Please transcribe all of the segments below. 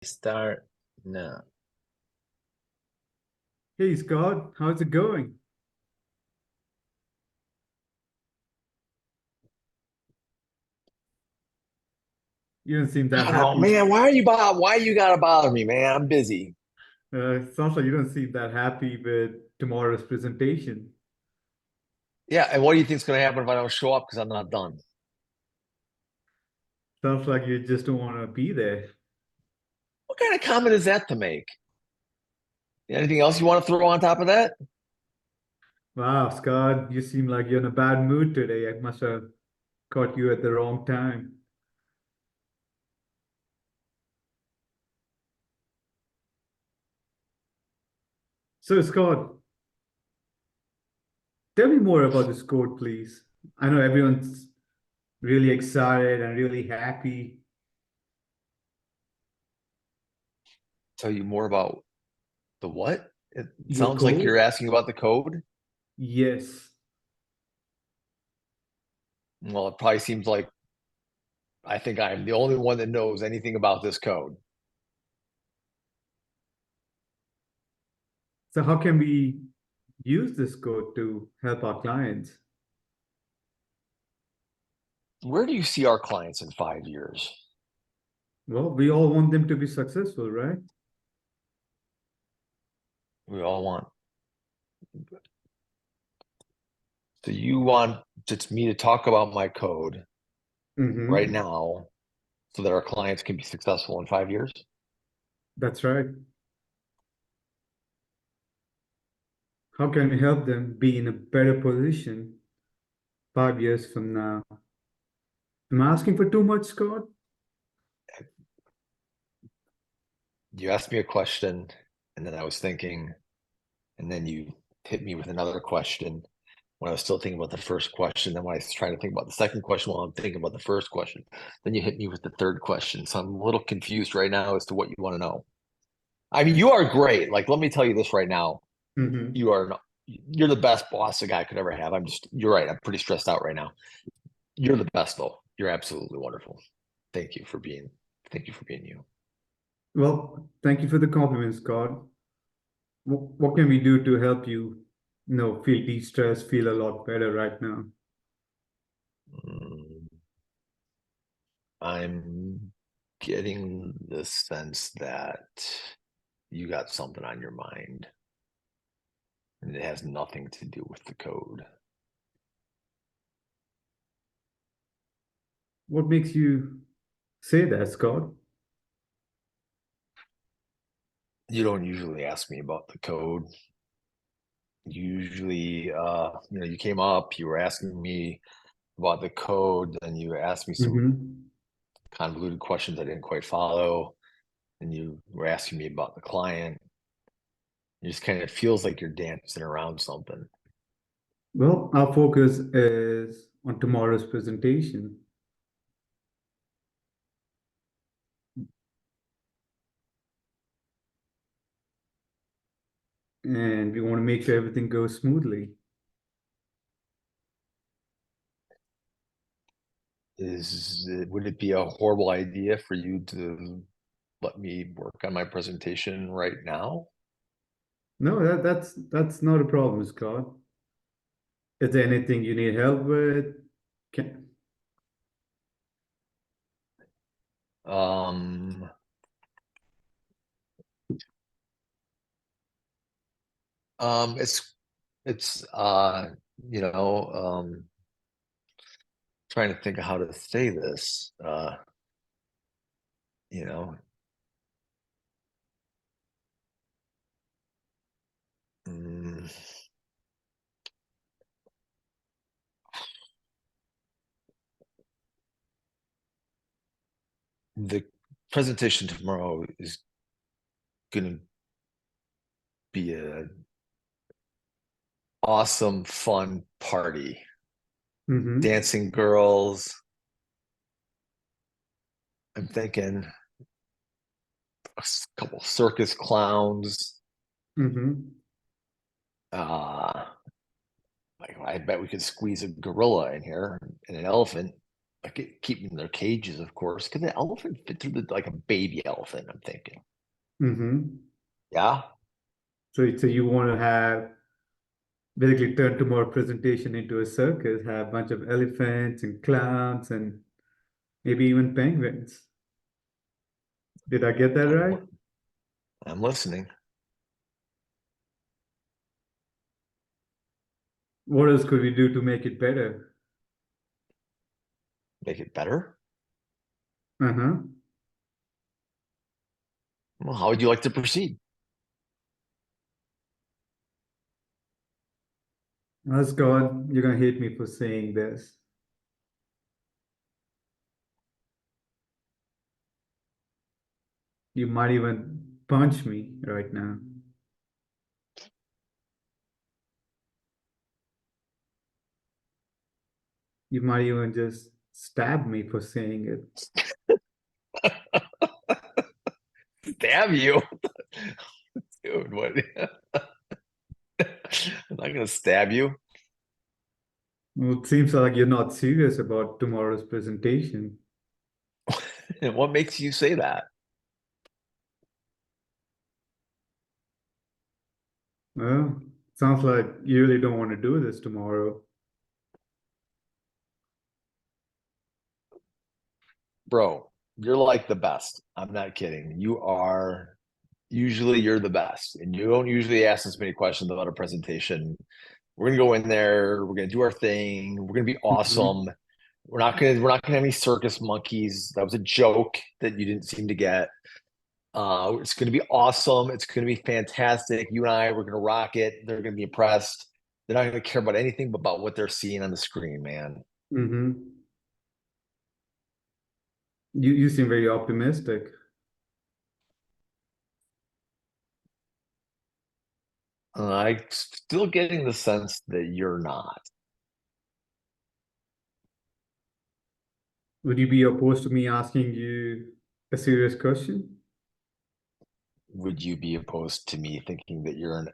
Start now. Hey Scott, how's it going? You don't seem that Oh happy. man, why you gotta bother me, man? I'm busy. Sounds like you don't seem that happy with tomorrow's presentation. Yeah, and what do you think's gonna happen if I don't show up because I'm not done? Sounds like you just don't want to be there. What kind of comment is that to make? Anything else you want to throw on top of that? Wow, Scott, you seem like you're in a bad mood today. I must have caught you at the wrong time. So, Scott, tell me more about this code, please. I know everyone's really excited and really happy. Tell you more about the what? It Your sounds like code? you're asking about the code. Yes. Well, it probably seems like I think I'm the only one that knows anything about this code. So, how can we use this code to help our clients? Where do you see our clients in 5 years? Well, we all want them to be successful, right? We all want. So you want just me to talk about my code right Mm-hmm. now so that our clients can be successful in 5 years? That's right. How can we help them be in a better position 5 years from now? Am I asking for too much, Scott? You asked me a question, and then I was thinking, and then you hit me with another question when I was still thinking about the first question. Then when I was trying to think about the second question while I'm thinking about the first question, then you hit me with the third question. So I'm a little confused right now as to what you want to know. I mean, you are great. Like, let me tell you this right now. Mm-hmm. You are not, you're the best boss a guy could ever have. You're right. I'm pretty stressed out right now. You're the best though. You're absolutely wonderful. Thank you for being, thank you for being you. Well, thank you for the compliment, Scott. What can we do to help you, feel de-stressed, feel a lot better right now? Mm, I'm getting the sense that you got something on your mind and it has nothing to do with the code. What makes you say that, Scott? You don't usually ask me about the code. Usually, you came up, you were asking me about the code, and you asked me some Mm-hmm. convoluted questions I didn't quite follow, and you were asking me about the client. It just kind of feels like you're dancing around something. Well, our focus is on tomorrow's presentation, and we want to make sure everything goes smoothly. Would it be a horrible idea for you to let me work on my presentation right now? No, that's not a problem, Scott. Is there anything you need help with? Can, Um, it's it's you know, trying to think of how to say this. You know, mm, the presentation tomorrow is going to be a awesome, fun party. mm-hmm, Dancing girls. I'm thinking a couple circus clowns. mm-hmm. Uh, I bet we could squeeze a gorilla in here and an elephant. I could keep them in their cages, of course. Could the elephant fit through like a baby elephant? I'm thinking. Mm-hmm. Yeah, So you want to have basically turn tomorrow presentation into a circus, have a bunch of elephants and clowns and maybe even penguins. Did I get that right? I'm I'm listening. What else could we do to make it better? Make it better. Uh-huh. Well, how would you like to proceed? Oh, Scott, you're gonna hate me for saying this. You might even punch me right now. You might even just stab me for saying it. Stab you, dude. What? I'm not gonna stab you. Well, it seems like you're not serious about tomorrow's presentation. What makes you say that, Well, sounds like you really don't want to do this tomorrow. bro? You're like the best. I'm not kidding. You are usually you're the best, and you don't usually ask us many questions about a presentation. We're gonna go in there. We're gonna do our thing. We're gonna be Mhm. awesome. We're not gonna have any circus monkeys. That was a joke that you didn't seem to get. It's gonna be awesome. It's gonna be fantastic. You and I, we're gonna rock it. They're gonna be impressed. They're not gonna care about anything but about what they're seeing on the screen, man. Mm-hmm. You seem very optimistic. I'm still getting the sense that you're not. Would you be opposed to me asking you a serious question? Would you be opposed to me thinking that you're an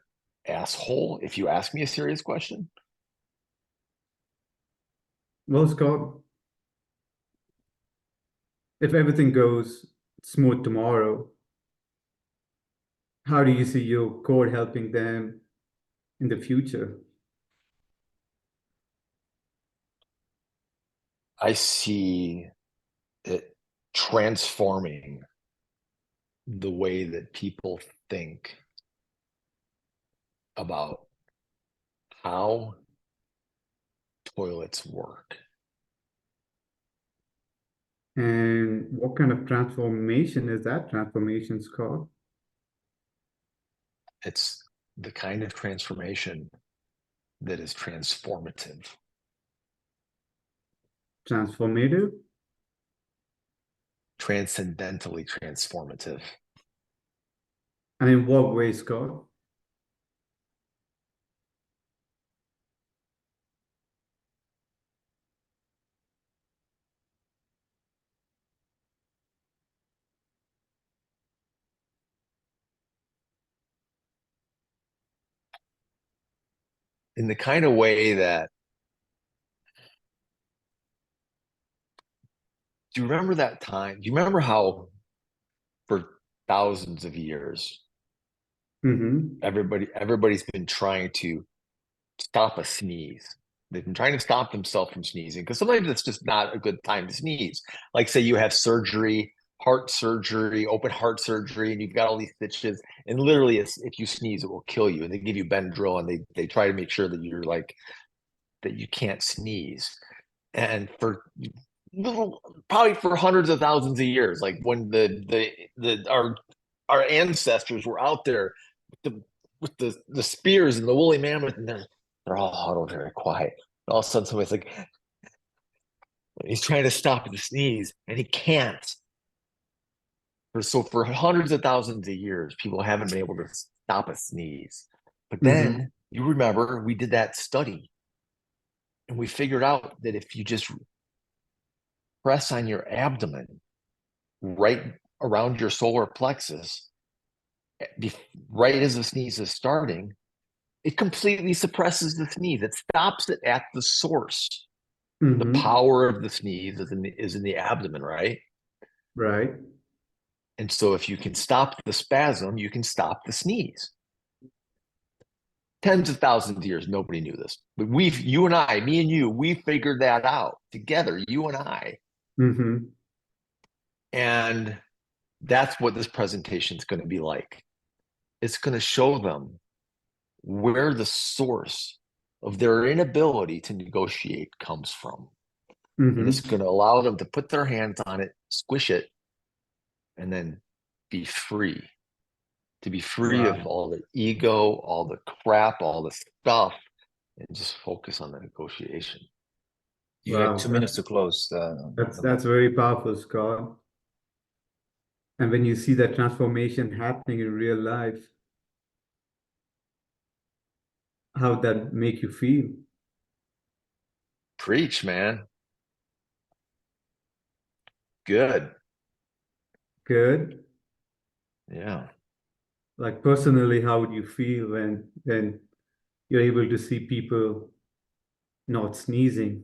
asshole if you ask me a serious question? Well, Scott, if everything goes smooth tomorrow, how do you see your code helping them in the future? I see it transforming the way that people think about how toilets work. And what kind of transformation is that transformation, Scott? It's the kind of transformation that is transformative, Transformative? transcendentally transformative. And in what way, Scott? In the kind of way that, do you remember that time? Do you remember how for thousands of years, Mm-hmm. everybody's been trying to stop a sneeze. They've been trying to stop themselves from sneezing because sometimes it's just not a good time to sneeze. Like, say you have surgery, heart surgery, open heart surgery, and you've got all these stitches, and literally, if you sneeze, it will kill you. And they give you Benadryl, and they try to make sure that you're like that you can't sneeze. And for probably for hundreds of thousands of years, like when our ancestors were out there with the spears and the woolly mammoth, and they're all huddled very quiet. And all of a sudden, somebody's like, he's trying to stop the sneeze, and he can't. For hundreds of thousands of years, people haven't been able to stop a sneeze. But Mm-hmm. then you remember we did that study, and we figured out that if you just press on your abdomen right around your solar plexus, right as the sneeze is starting, it completely suppresses the sneeze. It stops it at the source. The Mm-hmm. power of the sneeze is in the abdomen, right? Right. And so if you can stop the spasm, you can stop the sneeze. Tens of thousands of years, nobody knew this. But you and I, me and you, we figured that out together, you and I. Mm-hmm. And that's what this presentation is going to be like. It's going to show them where the source of their inability to negotiate comes from. And it's Mm-hmm. going to allow them to put their hands on it, squish it, and then be free. To be free of Wow. all the ego, all the crap, all the stuff, and just focus on the negotiation. You got Wow. 2 minutes to close the That's very powerful, Scott. And when you see that transformation happening in real life, how that make you feel? Preach, man. Good. Good. Yeah. Like personally, how would you feel when you're able to see people not sneezing,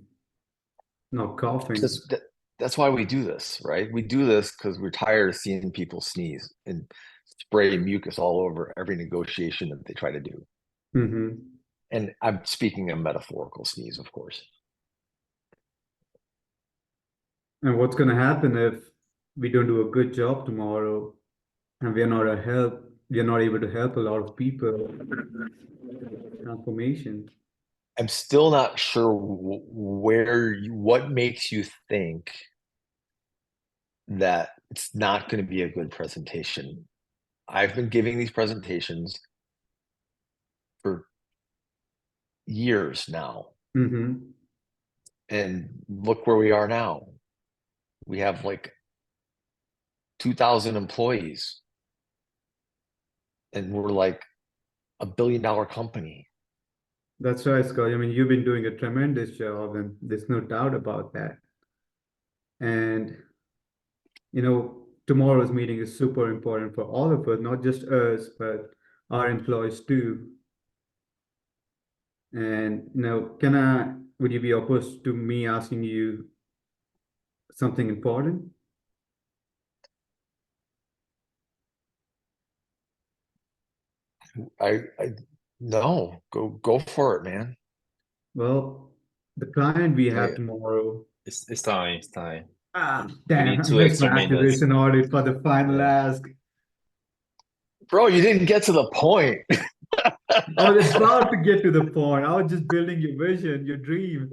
not coughing? That's, that, that's why we do this, right? We do this because we're tired of seeing people sneeze and spray mucus all over every negotiation that they try to do. Mm-hmm. And I'm speaking of metaphorical sneeze, of course. And what's going to happen if we don't do a good job tomorrow and we're not able to help a lot of people? Transformation. I'm still not sure what makes you think that it's not going to be a good presentation. I've been giving these presentations for years now, Mm-hmm. and look where we are now. We have like 2,000 employees, and we're like $1 billion company. That's right, Scott. I mean, you've been doing a tremendous job, and there's no doubt about that. And, tomorrow's meeting is super important for all of us, not just us, but our employees too. And, would you be opposed to me asking you something important? I no, go for it, man. Well, the client we have Okay, tomorrow. it's time. It's time. Ah, We damn, need I two missed my extra minutes. activation audit for the final Yeah. ask. Bro, you didn't get to the point. I was about to get to the point. I was just building your vision, your dream.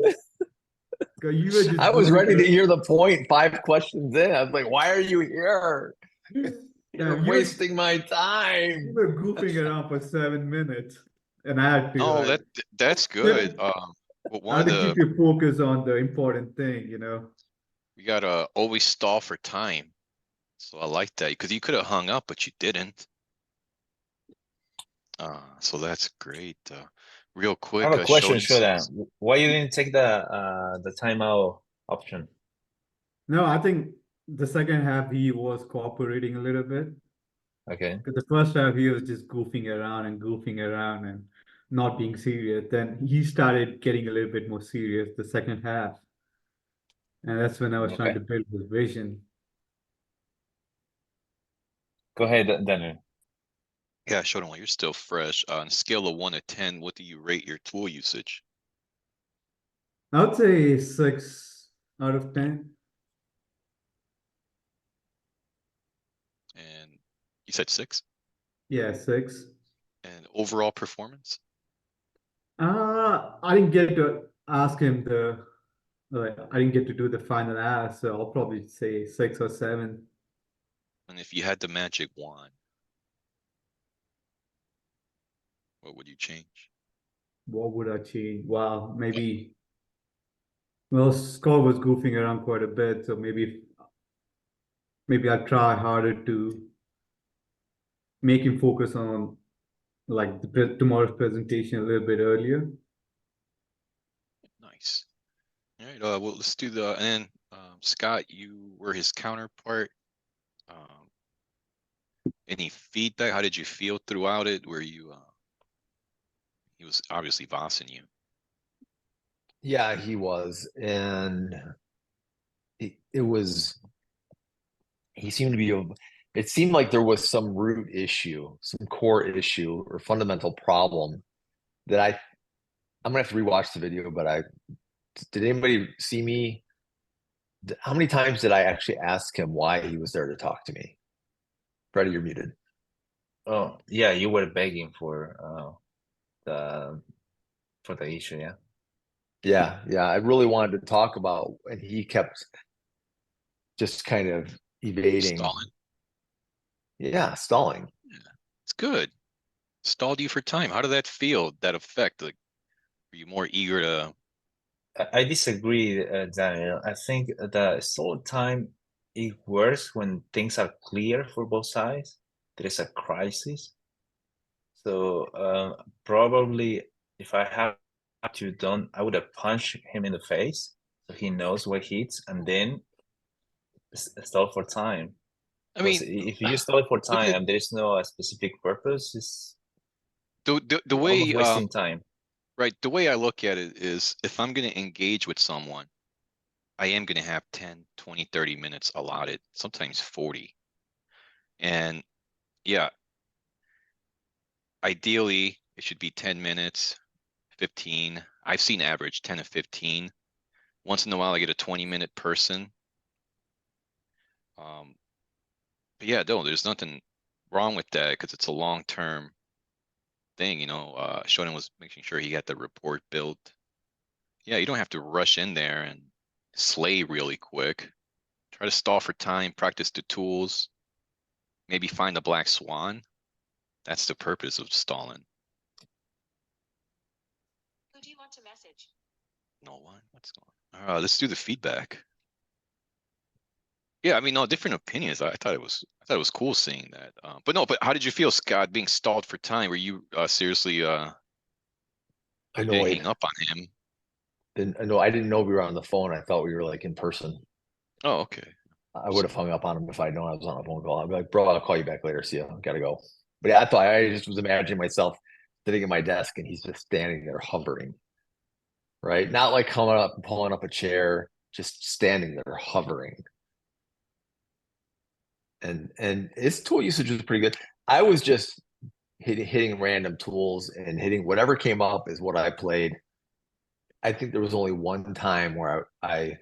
'Cause you were just I was goofing ready to around. hear the point 5 questions in. I was like, why are you here? You're Damn, wasting my you time. were goofing around for 7 minutes, and I had to Oh, like that's good. keep, But I one had of to keep the you focused on the important thing. we gotta always stall for time. So I like that because you could have hung up, but you didn't. So that's great. Real I have quick, a question, Shodi Shoda. says, Why you didn't take the timeout option? No, I think the second half he was cooperating a little bit. Okay. Because the first half he was just goofing around and not being serious. Then he started getting a little bit more serious the second half. And that's when I was trying Okay. to build his vision. Go ahead, Daniel. yeah, Shodi, while you're still fresh, on a scale of 1 to 10, what do you rate your tool usage? I would say 6 out of 10. And you said 6. Yeah, 6. And overall performance? I didn't get to ask him I didn't get to do the final ask, so I'll probably say 6 or 7. And if you had the magic wand, what would you change? What would I change? Wow, well, Scott was goofing around quite a bit, so maybe I'll try harder to make him focus on like tomorrow's presentation a little bit earlier. Nice. All right. Well, let's do the and then Scott, you were his counterpart. Um, any feedback? How did you feel throughout it? Were you he was obviously bossing you. Yeah, he was, and it was. He seemed to be. It seemed like there was some root issue, some core issue or fundamental problem that I'm gonna have to rewatch the video. But did anybody see me? How many times did I actually ask him why he was there to talk to me? Freddie, you're muted. Oh, yeah, you were begging the for the issue, yeah. Yeah. I really wanted to talk about, and he kept just kind of evading. Stalling. Yeah, stalling. It's good. Stalled you for time. How did that feel? That effect? Like, were you more eager to? I disagree, Daniel. I think the stall time it works when things are clear for both sides. There is a crisis. So probably if I have to done, I would have punched him in the face so he knows where he hits, and then stall for time. I mean, if you stall for look time at and there is no specific purpose, it's the almost way wasting time. right. The way I look at it is if I'm going to engage with someone, I am going to have 10, 20, 30 minutes allotted, sometimes 40. And yeah, ideally it should be 10 minutes, 15. I've seen average 10 to 15. Once in a while I get a 20-minute person. But yeah, no, there's nothing wrong with that because it's a long-term thing, you know. Shonen was making sure he got the report built. Yeah, you don't have to rush in there and slay really quick. Try to stall for time, practice the tools, maybe find the black swan. That's the purpose of stalling. Who do you want to message? No one. What's going on? Let's do the feedback. Yeah, I mean, no, different opinions. I thought it was cool seeing that. But no, but how did you feel, Scott, being stalled for time? Were you seriously you didn't Annoyed. hang up on him? I didn't know we were on the phone. I thought we were like in person. Oh, okay. I would have hung up on him if I'd known I was on a phone call. I'd be like, bro, I'll call you back later. See ya. Gotta go. But yeah, I just was imagining myself sitting at my desk and he's just standing there hovering. Right? Not like coming up and pulling up a chair, just standing there hovering. And his tool usage was pretty good. I was just hitting random tools and hitting whatever came up is what I played. I think there was only one time where I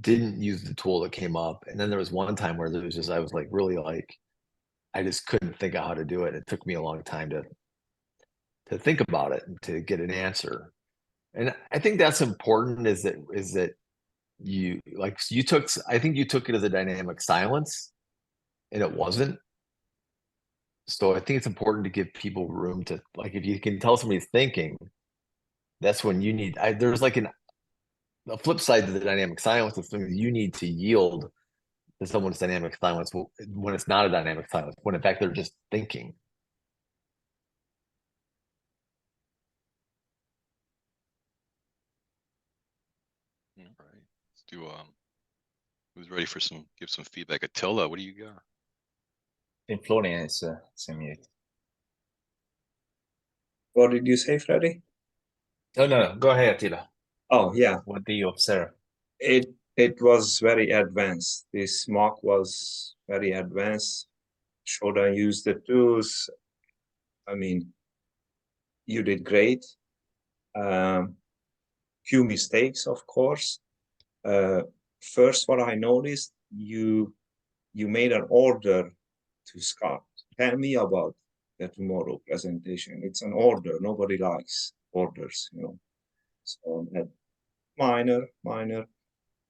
didn't use the tool that came up, and then there was one time where there was just I was like really like I just couldn't think of how to do it. It took me a long time to think about it and to get an answer. And I think that's important is that you like you took I think you took it as a dynamic silence and it wasn't. So I think it's important to give people room to like if you can tell somebody's thinking, that's when you need there's like a flip side to the dynamic silence is something you need to yield to someone's dynamic silence when it's not a dynamic silence, when in fact they're just thinking. All right. Let's do who's ready for give some feedback? Attila, what do you got? I think Florian is mute. What did you say, Freddy? Oh no, go ahead, Attila. Oh yeah, What do you observe? it was very advanced. This mock was very advanced. Shoda used the tools. I mean, you did great. Few mistakes, of course. First, what I noticed, you made an order to Scott. Tell me about the tomorrow presentation. It's an order. Nobody likes orders, you know. So that minor.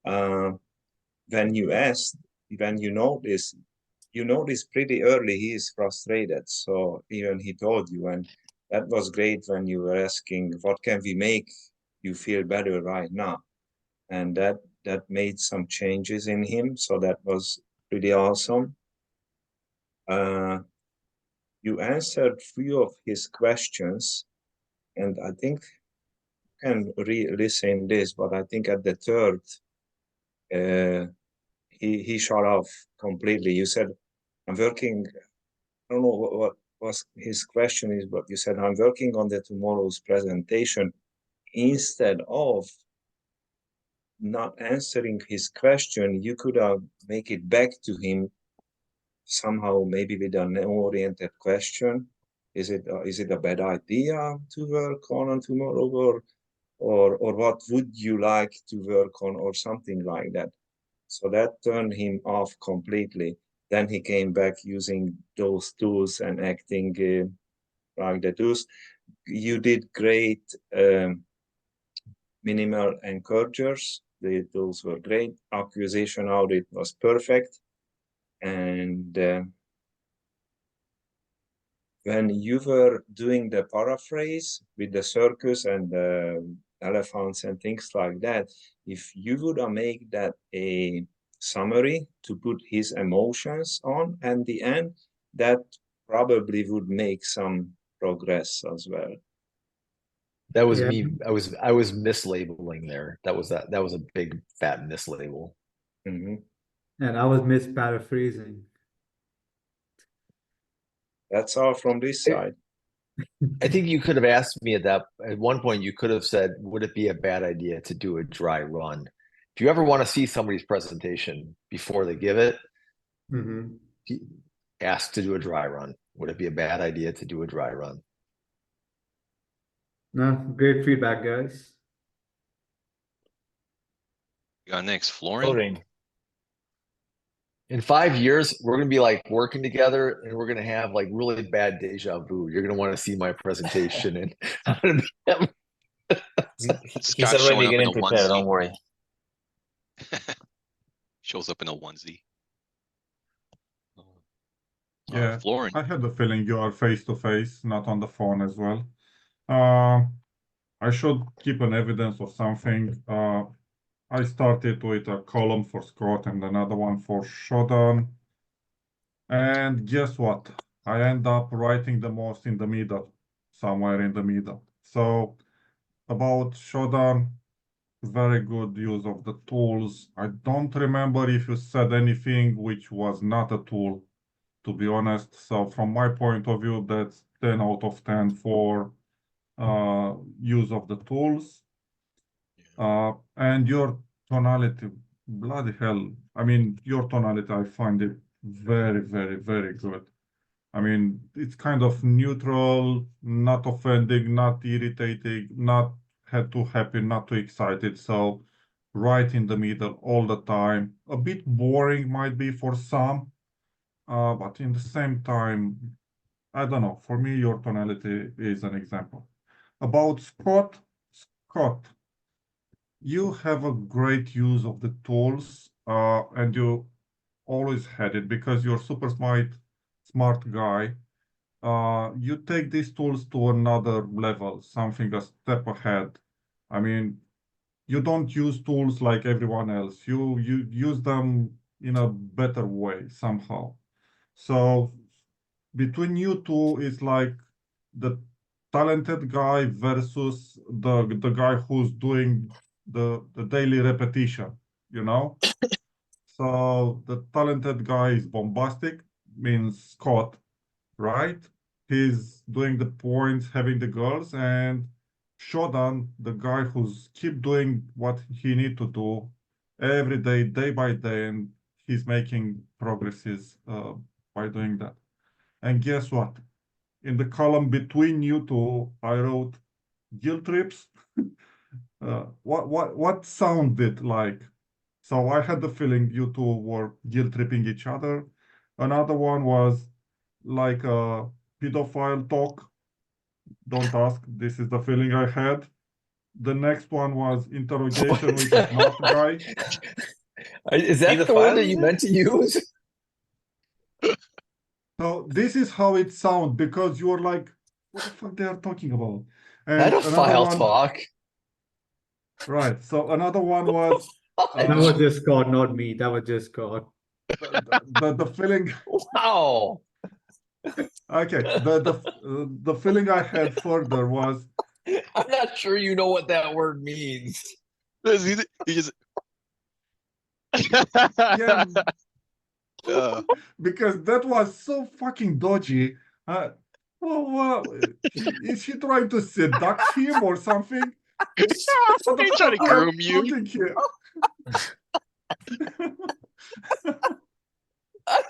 When you asked, when you notice pretty early he is frustrated. So even he told you, and that was great when you were asking, what can we make you feel better right now? And that made some changes in him. So that was pretty awesome. You answered few of his questions, and I think you can re-listen this, but I think at the third, he shut off completely. You said, I'm working, I don't know what was his question is, but you said, I'm working on the tomorrow's presentation instead of not answering his question, you could have make it back to him somehow, maybe with an oriented question. Is it a bad idea to work on tomorrow, or what would you like to work on, or something like that? So that turned him off completely. Then he came back using those tools and acting like the tools. You did great minimal encouragers. Those were great. Acquisition audit was perfect. And when you were doing the paraphrase with the circus and the elephants and things like that, if you would make that a summary to put his emotions on at the end, that probably would make some progress as well. That was Yeah. me. I was mislabeling there. That was a big fat mislabel. Mhm. And I was misparaphrasing. That's all from this side. I think you could have asked me at one point, you could have said, would it be a bad idea to do a dry run? If you ever want to see somebody's presentation before they give it, Mhm. ask to do a dry run. Would it be a bad idea to do a dry run? No, great feedback, guys. You got next, Florin? Florin. In 5 years, we're gonna be like working together, and we're gonna have like really bad deja vu. You're gonna want to see my presentation, and I'm gonna be He's Scott showing already up in getting a prepared, onesie. don't worry. Shows up in a onesie. Yeah, Florin. I had the feeling you are face to face, not on the phone as well. I should keep an evidence of something. I started with a column for Scott and another one for Shodan. And guess what? I end up writing the most in the middle, somewhere in the middle. So about Shodan, very good use of the tools. I don't remember if you said anything which was not a tool, to be honest. So from my point of view, that's 10 out of 10 for use of the tools. And your tonality, bloody hell. I mean, your tonality, I find it very, very, very good. I mean, it's kind of neutral, not offending, not irritating, not too happy, not too excited. So right in the middle all the time. A bit boring might be for some, but in the same time, I don't know. For me, your tonality is an example. About Scott, you have a great use of the tools, and you always had it because you're super smart guy. You take these tools to another level, something a step ahead. I mean, you don't use tools like everyone else. You use them in a better way somehow. So between you two is like the talented guy versus the guy who's doing the daily repetition, you know? So the talented guy is bombastic, means Scott, right? He's doing the points, having the girls, and Shodan, the guy who's keep doing what he need to do every day, day by day, and he's making progresses by doing that. And guess what? In the column between you two, I wrote guilt trips. What sounded like? So I had the feeling you two were guilt tripping each other. Another one was like a pedophile talk. Don't ask. This is the feeling I had. The next one was interrogation with a smart guy. Is that the word that you meant to use? So this is how it sounds because you're like, what the fuck they are talking about? And another Pedophile one, talk. right? So another one was That was just Scott, not me. That was just Scott. the feeling. Wow. Okay, the feeling I had further was I'm not sure you know what that word means. He just yeah, uh, because that was so fucking dodgy. Well, is he trying to seduce him or something? he's trying to groom you. Talking here.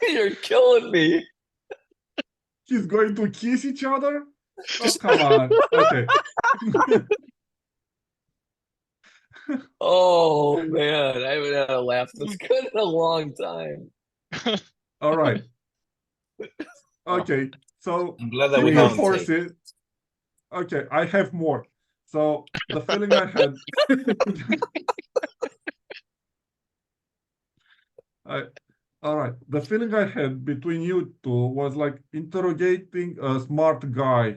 You're killing me. He's going to kiss each other? Oh, come on. Okay. Oh man, I haven't had a laugh this good in a long time. All right. Okay. So I'm glad that keep we your have on tape. forces. Okay, I have more. So the feeling I had. All right. The feeling I had between you two was like interrogating a smart guy.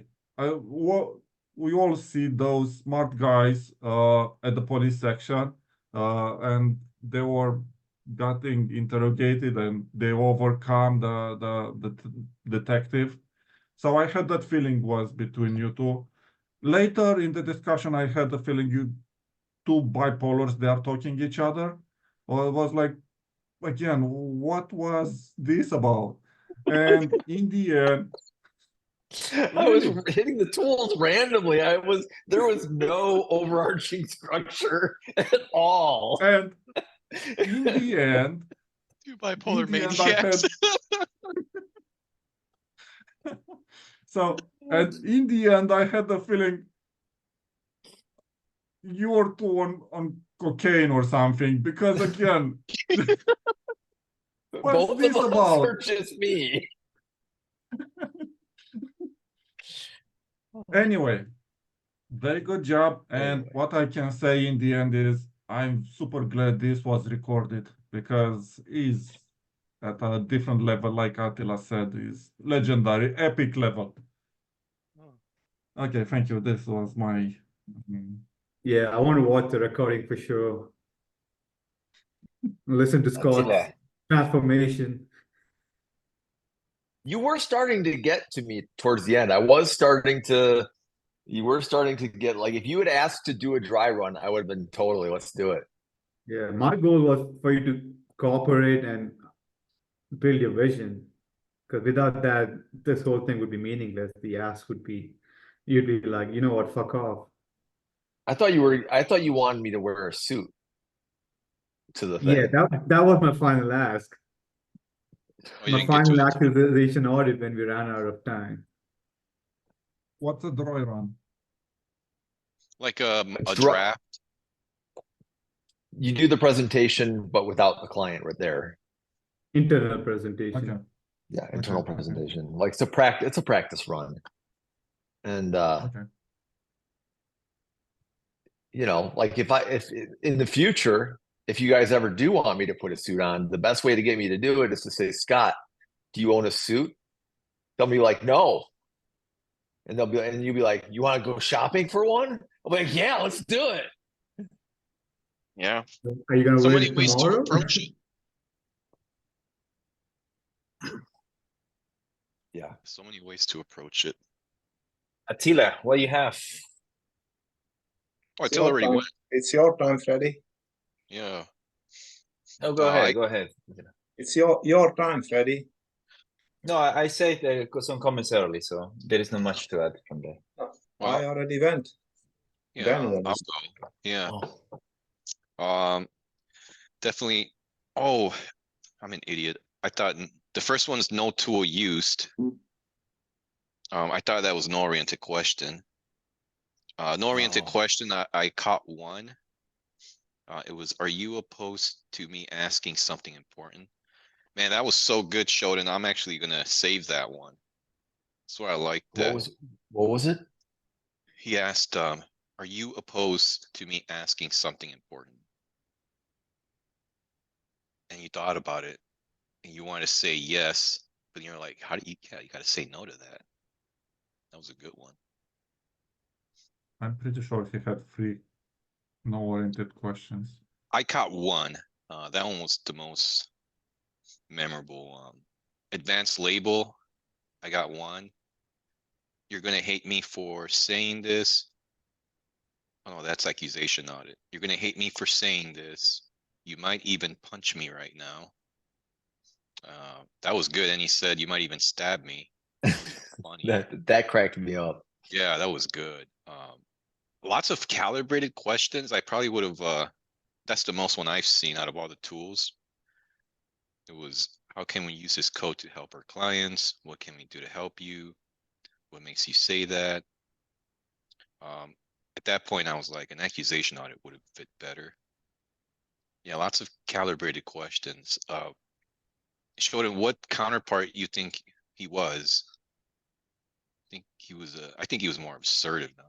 We all see those smart guys at the police section, and they were getting interrogated and they overcome the detective. So I had that feeling was between you two. Later in the discussion, I had the feeling you two bipolars, they are talking each other. Or it was like, again, what was this about? And in the end, I was really, hitting the tools randomly. There was no overarching structure at all. and in the end, Two bipolar in the end, I maniacs. had so, and in the end, I had the feeling you were two on cocaine or something, because again, what's Both this of us about? are just me. Anyway, very good job. And Anyway. what I can say in the end is I'm super glad this was recorded because he's at a different level, like Attila said, is legendary, epic level. Okay, thank you. This was my Yeah, I want to watch the recording for sure. Listen to Scott's Attila, transformation. you were starting to get to me towards the end. You were starting to get, like, if you had asked to do a dry run, I would have been totally, let's do it. Yeah, my goal was for you to cooperate and build your vision. Because without that, this whole thing would be meaningless. The ask would be, you'd be like, you know what, fuck off. I thought you wanted me to wear a suit to the Yeah, thing. that was my final ask. Oh, you My didn't get to final it. accusation audit when we ran out of time. what's a dry run? Like a It's draft. You do the presentation, but without the client right there. Internal presentation. Okay. Yeah, internal Okay. presentation. Like it's a practice run. And Okay. you know, like if in the future, if you guys ever do want me to put a suit on, the best way to get me to do it is to say, Scott, do you own a suit? They'll be like, no. And you'll be like, you want to go shopping for one? I'm like, yeah, let's do it. Yeah. Are you gonna So wear many it ways to tomorrow? approach it. Yeah. So many ways to approach it. Attila, what do you have? Oh, It's Attila your already time. went. It's your time, Freddy. Yeah. Oh, go I- ahead. Go ahead. It's your time, Freddy. No, I said got some comments early, so there is not much to add from there. Well, I already went. yeah, Ben I'll was. go. Yeah. Oh. Definitely. Oh, I'm an idiot. I thought the first one is no tool used. I thought that was an oriented question. An oriented Oh. question. I caught one. It was, are you opposed to me asking something important? Man, that was so good, Sheldon. I'm actually gonna save that one. That's what I liked. What was it? He asked, are you opposed to me asking something important? And you thought about it and you want to say yes, but you're like, how do you, yeah, you got to say no to that. That was a good one. I'm pretty sure he had 3 no-oriented questions. I caught one. That one was the most memorable. Advanced label. I got one. You're gonna hate me for saying this. Oh, that's accusation audit. You're gonna hate me for saying this. You might even punch me right now. That was good. And he said, you might even stab me. Funny. That cracked me up. Yeah, that was good. Lots of calibrated questions. I probably would have that's the most one I've seen out of all the tools. It was, how can we use this code to help our clients? What can we do to help you? What makes you say that? At that point, I was like, an accusation audit would have fit better. Yeah, lots of calibrated questions. Showed him what counterpart you think he was. I think he was more assertive now.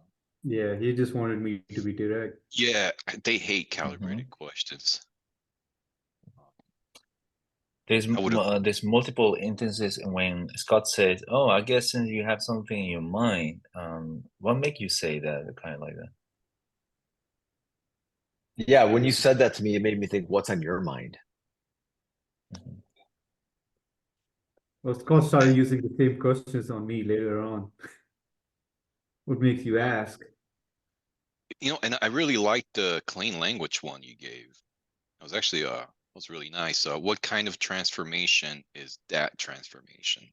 Yeah, he just wanted me to be direct. Yeah, they hate calibrated questions. There's I would've- there's multiple instances when Scott says, "Oh, I guess since you have something in your mind, what make you say that?" Kind of like that. Yeah, when you said that to me, it made me think, what's on your mind? Mhm. Well, Scott started using the same questions on me later on. What makes you ask? You know, and I really liked the clean language one you gave. It was actually was really nice. What kind of transformation is that transformation?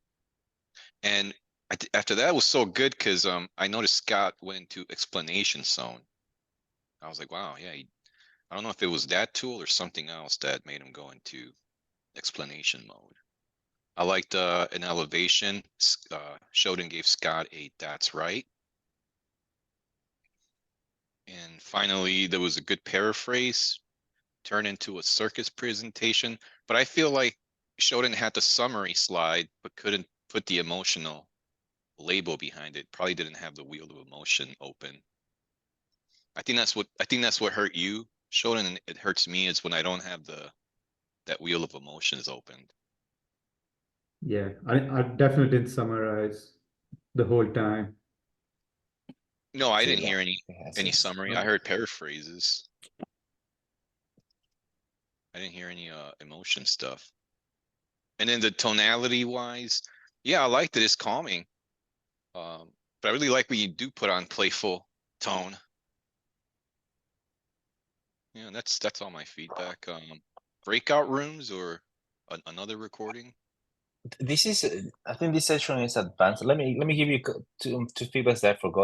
And after that was so good because I noticed Scott went into explanation zone. I was like, wow, yeah. I don't know if it was that tool or something else that made him go into explanation mode. I liked an elevation. Shodan gave Scott a "that's right." And finally, there was a good paraphrase, turned into a circus presentation. But I feel like Shodan had the summary slide, but couldn't put the emotional label behind it. Probably didn't have the wheel of emotion open. I think that's what hurt you, Shodan, and it hurts me is when I don't have that wheel of emotions opened. Yeah, I definitely didn't summarize the whole time. No, I So, didn't yeah, hear it has any this- summary. I heard paraphrases. I didn't hear any emotion stuff. And then the tonality wise, yeah, I like that it's calming. But I really like when you do put on playful tone. Yeah, that's all my feedback. Breakout rooms or another recording. This is, I think this session is advanced. Let me give you two feedbacks that I forgot.